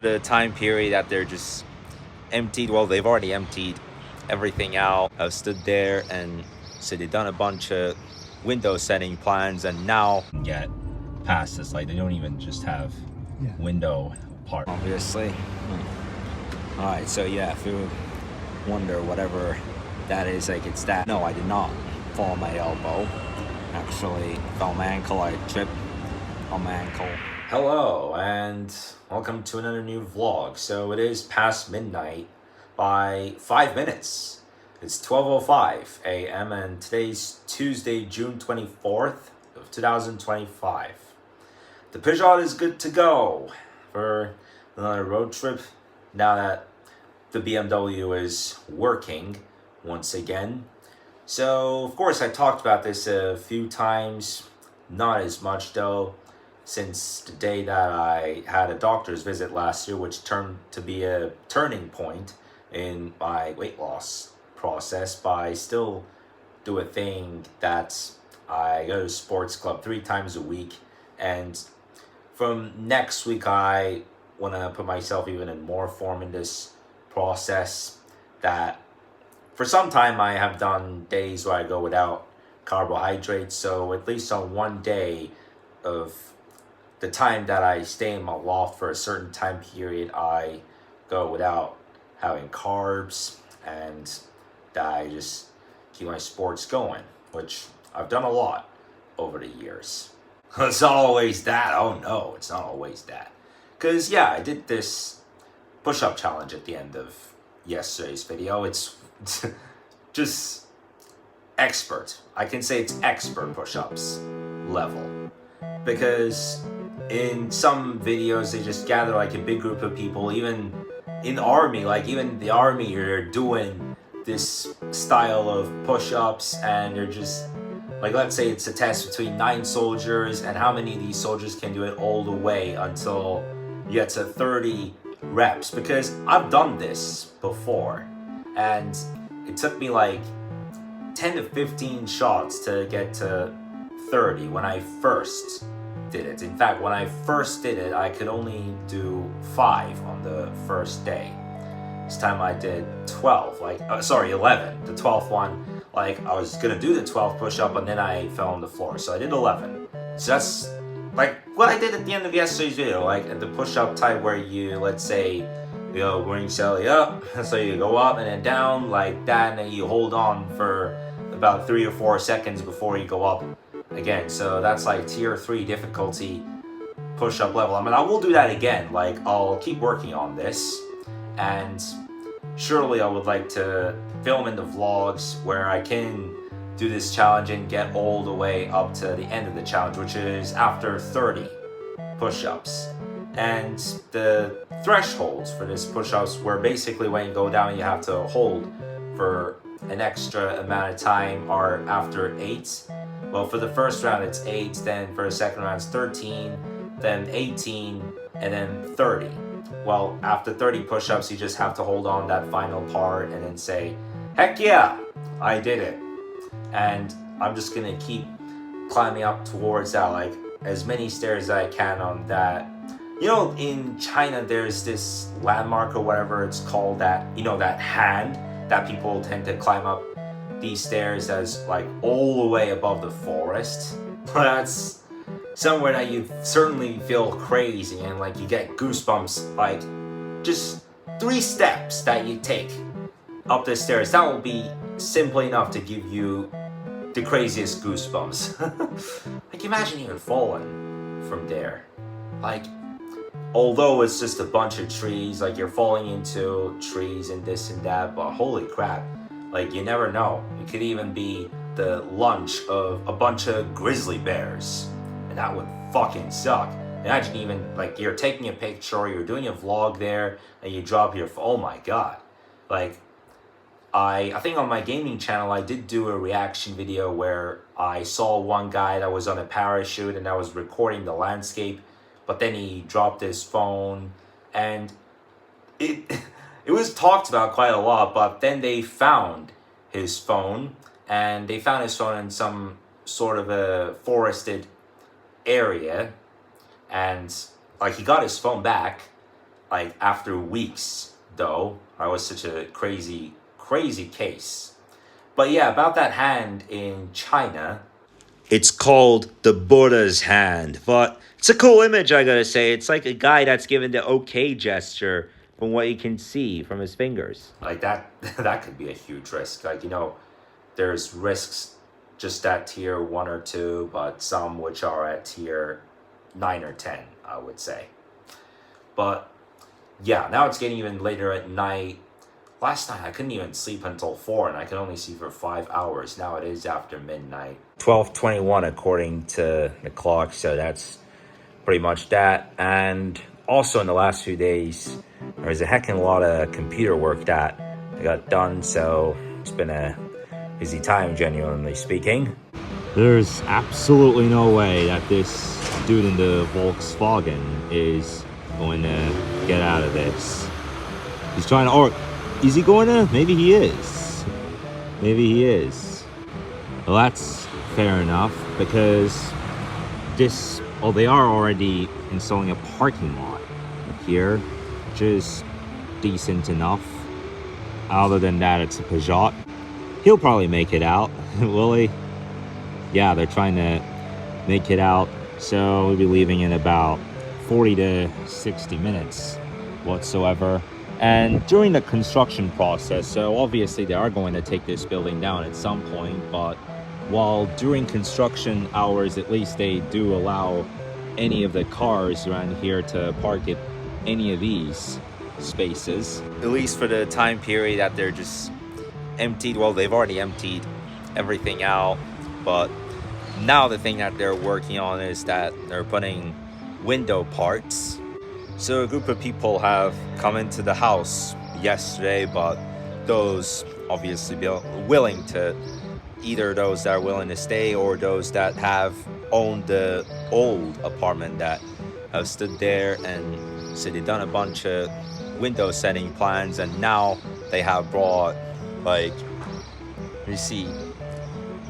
The time period that they're just emptied, well, they've already emptied everything out. I stood there and so they've done a bunch of window setting plans and now get past this. Like, they don't even just have window part. Obviously. All right, so yeah, if you wonder whatever that is, like it's that. No, I did not fall on my elbow. Actually, fell on my ankle. I tripped on my ankle. Hello, and welcome to another new vlog. So it is past midnight by 5 minutes. It's 12:05 a.m. and today's Tuesday, June 24th of 2025. The Peugeot is good to go for another road trip now that the BMW is working once again. So, of course, I talked about this a few times, not as much though, since the day that I had a doctor's visit last year, which turned to be a turning point in my weight loss process. But I still do a thing that I go to sports club 3 times a week, and from next week I want to put myself even in more form in this process. That for some time I have done days where I go without carbohydrates, so at least on one day of the time that I stay in my loft for a certain time period, I go without having carbs, and that I just keep my sports going, which I've done a lot over the years. It's not always that. Oh no, it's not always that. Because yeah, I did this push-up challenge at the end of yesterday's video. It's just expert. I can say it's expert push-ups level. Because in some videos they just gather like a big group of people, even in the army, like even the army, you're doing this style of push-ups, and they're just like, let's say it's a test between 9 soldiers, and how many of these soldiers can do it all the way until you get to 30 reps. Because I've done this before, and it took me like 10 to 15 shots to get to 30 when I first did it. In fact, when I first did it, I could only do 5 on the first day. This time I did 12, 11. The 12th one, like I was gonna do the 12th push-up, and then I fell on the floor, so I did 11. So that's like what I did at the end of yesterday's video, like at the push-up type where you, let's say, you know, when you say up, so you go up and then down like that, and then you hold on for about 3 or 4 seconds before you go up again. So that's like tier 3 difficulty push-up level. I mean, I will do that again. Like, I'll keep working on this, and surely I would like to film in the vlogs where I can do this challenge and get all the way up to the end of the challenge, which is after 30 push-ups. And the thresholds for this push-ups were basically when you go down you have to hold for an extra amount of time are after 8. Well, for the first round it's 8, then for the second round it's 13, then 18, and then 30. Well, after 30 push-ups, you just have to hold on that final part and then say, heck yeah, I did it. And I'm just gonna keep climbing up towards that, like as many stairs as I can on that. You know, in China, there's this landmark or whatever it's called, that, you know, that hand that people tend to climb up these stairs as like all the way above the forest. That's somewhere that you certainly feel crazy, and like you get goosebumps, like just 3 steps that you take up the stairs, that will be simply enough to give you the craziest goosebumps. Like, imagine even falling from there. Like, although it's just a bunch of trees, like you're falling into trees and this and that, but holy crap, like you never know. It could even be the lunch of a bunch of grizzly bears, and that would fucking suck. Imagine even like you're taking a picture or you're doing a vlog there and you drop your oh my god. Like I think on my gaming channel I did do a reaction video where I saw one guy that was on a parachute and I was recording the landscape, but then he dropped his phone, and it it was talked about quite a lot, but then they found his phone, and they found his phone in some sort of a forested area, and like he got his phone back, Like after weeks, though, I was such a crazy case. But yeah, about that hand in China. It's called the Buddha's hand, but it's a cool image, I gotta say. It's like a guy that's given the okay gesture from what you can see from his fingers. Like that, that could be a huge risk. Like, there's risks just at tier 1 or 2, but some which are at tier 9 or 10, I would say. But yeah, now it's getting even later at night. Last night I couldn't even sleep until 4 and I could only sleep for 5 hours. Now it is after midnight. 12:21 according to the clock, so that's pretty much that. And also in the last few days, there was a heckin' lot of computer work that I got done, so it's been a busy time, genuinely speaking. There's absolutely no way that this dude in the Volkswagen is going to get out of this. He's trying to, or is he going to? Maybe he is. Maybe he is. Well, that's fair enough, because this, oh, they are already installing a parking lot here, which is decent enough. Other than that, it's a Peugeot. He'll probably make it out, will he? Yeah, they're trying to make it out, so we'll be leaving in about 40 to 60 minutes whatsoever. And during the construction process, so obviously they are going to take this building down at some point, but while during construction hours, at least they do allow any of the cars around here to park at any of these spaces. At least for the time period that they're just emptied. Well, they've already emptied everything out, but now the thing that they're working on is that they're putting window parts. So a group of people have come into the house yesterday, but those obviously willing to, either those that are willing to stay or those that have owned the old apartment that have stood there, and so they've done a bunch of window setting plans, and now they have brought, like, you see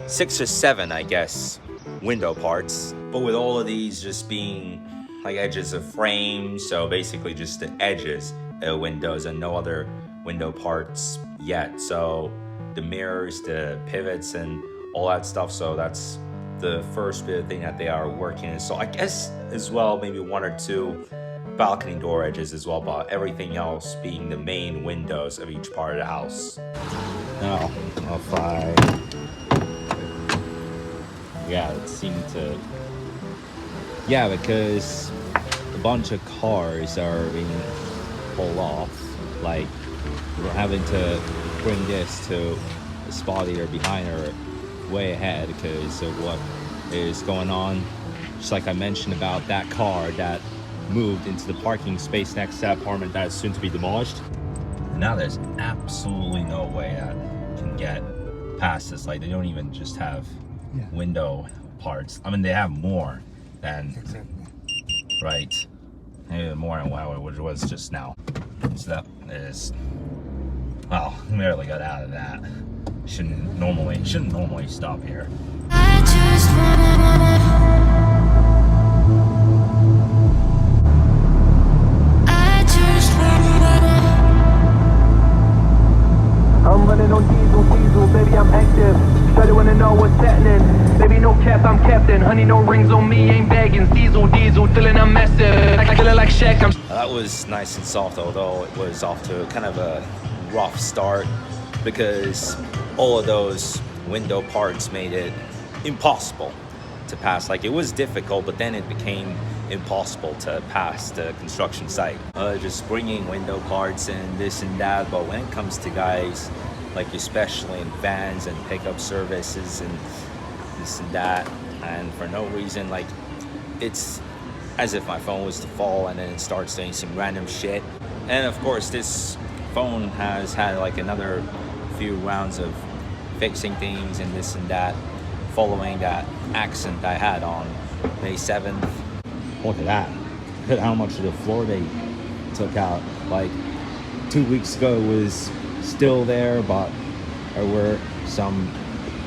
6 or 7, I guess, window parts. But with all of these just being like edges of frames, so basically just the edges of windows and no other window parts yet. So the mirrors, the pivots, and all that stuff. So that's the first bit of thing that they are working on. So I guess as well, maybe 1 or 2 balcony door edges as well, but everything else being the main windows of each part of the house. Now, if I, yeah, it seemed to, yeah, because a bunch of cars are being pulled off. Like, we're having to bring this to the spot either behind or way ahead because of what is going on. Just like I mentioned about that car that moved into the parking space next to that apartment that is soon to be demolished. And now there's absolutely no way that can get past this. Like, they don't even just have window parts. I mean, they have more than, right, maybe more than what it was just now. So that is, well, we barely got out of that. Shouldn't normally stop here. I just I'm running on diesel, baby, I'm active. Shawty wanna know what's happening. Baby, no cap, I'm captain. Honey, no rings on me, ain't bagging. Diesel, feeling I'm massive. I feel it like Shaq. That was nice and soft, although it was off to kind of a rough start because all of those window parts made it impossible to pass. Like, it was difficult, but then it became impossible to pass the construction site. Just bringing window parts and this and that, but when it comes to guys, like especially in vans and pickup services and this and that, and for no reason, like, it's as if my phone was to fall and then it starts doing some random shit. And of course this phone has had like another few rounds of fixing things and this and that following that accident I had on May 7th. Look at that. Look at how much of the floor they took out. Like 2 weeks ago it was still there, but there were some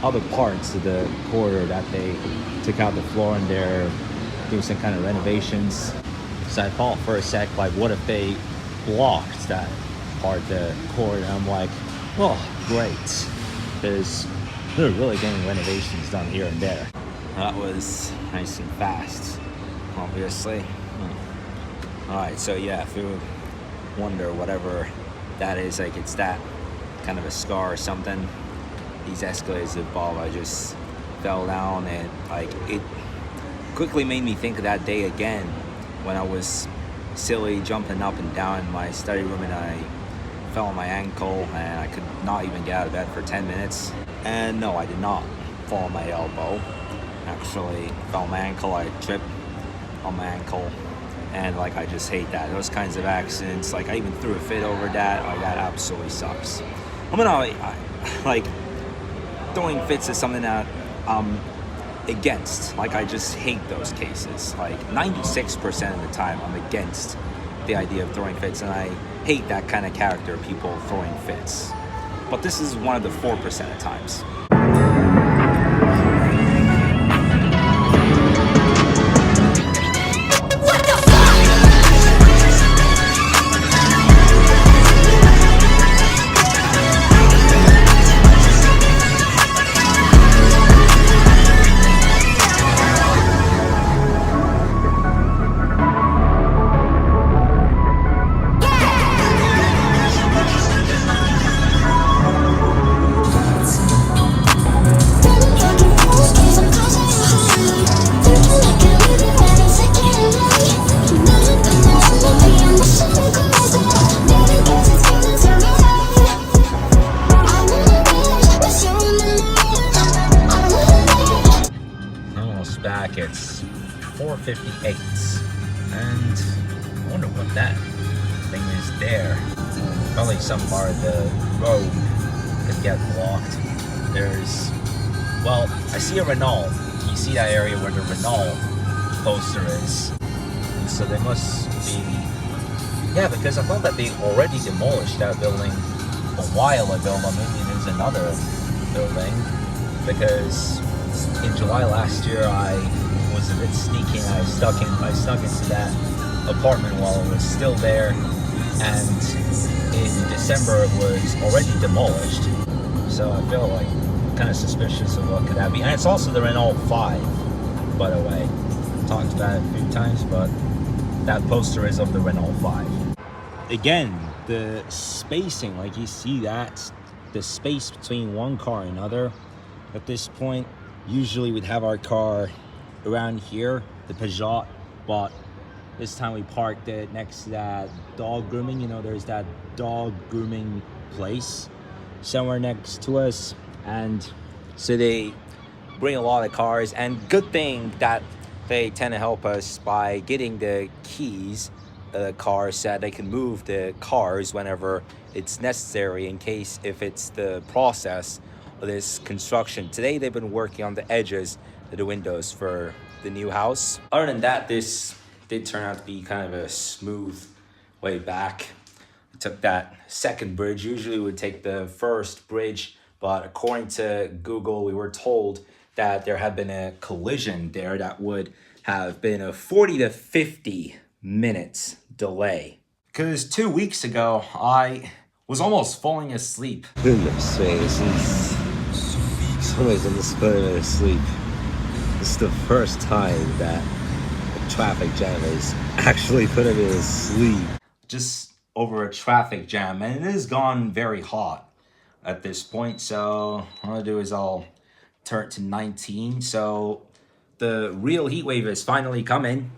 other parts of the corridor that they took out the floor and they're doing some kind of renovations. So I thought for a sec, like, what if they blocked that part, the court. And I'm like, oh, great. Because they're really getting renovations done here and there. That was nice and fast, obviously. Alright, so yeah, if you wonder whatever that is, like it's that kind of a scar or something, these escalators above, I just fell down, and like it quickly made me think of that day again when I was silly jumping up and down in my study room and I fell on my ankle and I could not even get out of bed for 10 minutes. And no, I did not fall on my elbow. Actually fell on my ankle. I tripped on my ankle, and like I just hate that, those kinds of accidents. Like I even threw a fit over that. Like that absolutely sucks. I mean, like throwing fits is something that against. Like I just hate those cases. Like 96% of the time I'm against the idea of throwing fits, and I hate that kind of character, people throwing fits. But this is one of the 4% of times. Back, it's 4:58, and I wonder what that thing is there. Probably some part of the road could get blocked. There's, well, I see a Renault. You see that area where the Renault poster is, and so they must be, yeah, because I thought that they already demolished that building a while ago, but maybe there's another building, because in July last year, I was a bit sneaky and I snuck into that apartment while it was still there, and in December it was already demolished. So I feel like kind of suspicious of what could that be. And it's also the Renault 5, by the way. Talked about it a few times, but that poster is of the Renault 5. Again, the spacing, like you see that, the space between one car and another at this point. Usually we'd have our car around here, the Peugeot, but this time we parked it next to that dog grooming. You know, there's that dog grooming place somewhere next to us, and so they bring a lot of cars, and good thing that they tend to help us by getting the keys of the car so that they can move the cars whenever it's necessary, in case if it's the process of this construction. Today they've been working on the edges of the windows for the new house. Other than that, this did turn out to be kind of a smooth way back. We took that second bridge. Usually we would take the first bridge, but according to Google, we were told that there had been a collision there that would have been a 40 to 50 minutes delay. Because 2 weeks ago, I was almost falling asleep. Goodness gracious. Somebody's on this phone asleep. This is the first time that a traffic jam is actually putting me to sleep. Just over a traffic jam, and it has gone very hot at this point, so what I'll do is I'll turn it to 19, so the real heat wave is finally coming.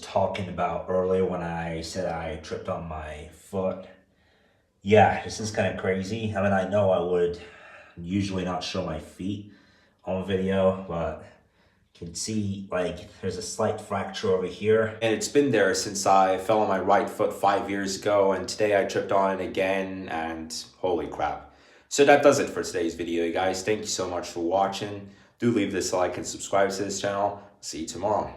Talking about earlier when I said I tripped on my foot. Yeah, this is kind of crazy. I mean, I know I would usually not show my feet on video, but you can see like there's a slight fracture over here. And it's been there since I fell on my right foot 5 years ago, and today I tripped on it again, and holy crap. So that does it for today's video, guys. Thank you so much for watching. Do leave this a like and subscribe to this channel. See you tomorrow.